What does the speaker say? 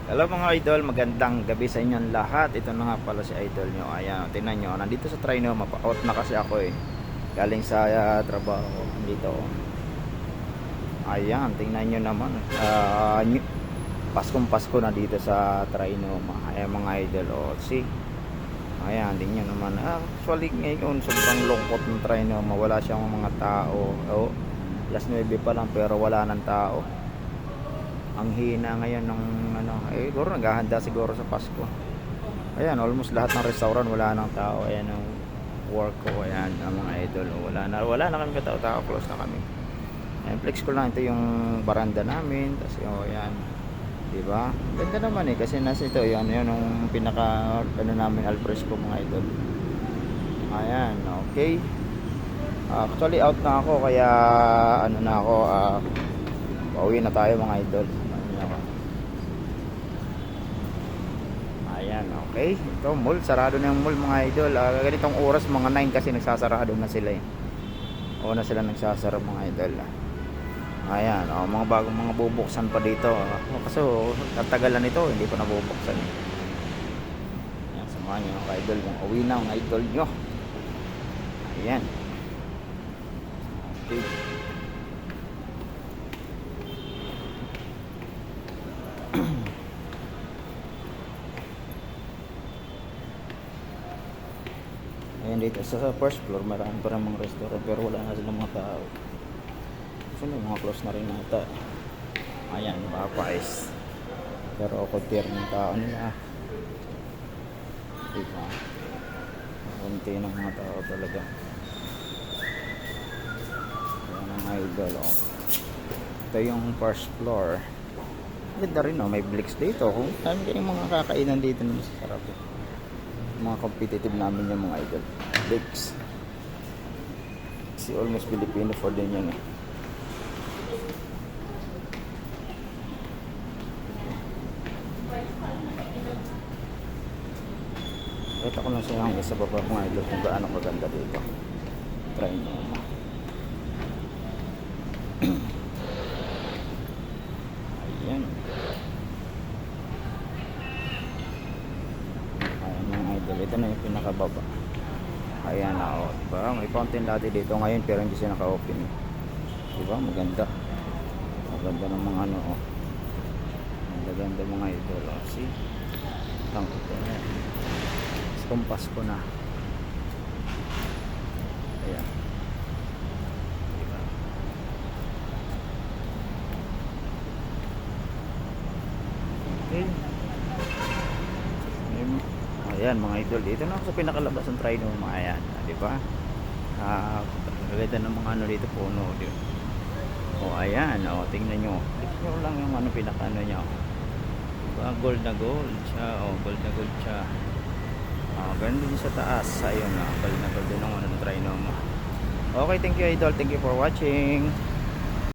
Hello mga idol, magandang gabi sa inyong lahat. Ito na nga pala si idol nyo. Ayan, tingnan nyo, nandito sa Trino, mapa-out na kasi ako eh. Galing sa trabaho, dito. Ayan, tingnan nyo naman. Paskong Pasko na dito sa Trino, mga idol. O, see? Ayan, tingnan nyo naman. Actually ngayon, sobrang lungkot ng Trino. Mawala siyang mga tao. O, alas 9 pa lang pero wala ng tao. Ang hina ngayon ng siguro naghahanda siguro sa Pasko. Ayan, almost lahat ng restaurant wala nang tao. Ayan ang work ko, ayan ang mga idol. Wala na kami katao-tao, close na kami. Ayan, flex ko lang ito yung baranda namin. Tapos ayan, di ba? Ganda naman eh kasi nasa ito yun yung pinaka namin alfresco mga idol. Ayan, okay. Actually out na ako kaya pauwi na tayo mga idol. Ayan, okay. Ito, mall. Sarado na yung mall mga idol. Ganitong oras, mga 9 kasi nagsasarado na sila eh. O na sila nagsasara mga idol. Ayan, mga bubuksan pa dito. Kasi tatagalan ito, hindi pa nabubuksan eh. Ayan, samahan nyo mga idol. Kung uwi na mga idol nyo. Ayan. Okay. Ayan dito sa first floor marami pa rin mga restaurant pero wala na silang mga tao. So mga close na rin nata. Ayan, Popeyes. Pero konti rin yung tao nila. Diba? Konti ng mga tao talaga. Ayan ang idol. Ito yung first floor. Ganda rin may Blix dito. Kung saan kayong mga kakainan dito na masasarap mga competitive namin yung mga idol. Blix si almost Filipino for din yan eh. Ito ko lang sa hanggang sa baba mga idol kung gaano maganda dito. Try nyo. Ayan. Ito na yung pinakababa. Ayan na diba? May fountain dati dito ngayon pero hindi siya naka-open diba? Maganda ng mga maganda mga idol see? Tangko ko na kumpas ko na ayan diba? Okay. Ayan mga idol, dito na ako sa pinakalabas ng Trino mga ayan, di ba? Gaganda ng mga dito puno, di ba? Ayan, tingnan nyo. Tingnan nyo lang yung pinaka niya. Diba? Gold na gold siya, gold na gold siya. Ganun din sa taas, ayun gold na gold din ng Trino mo. Okay, thank you idol, thank you for watching.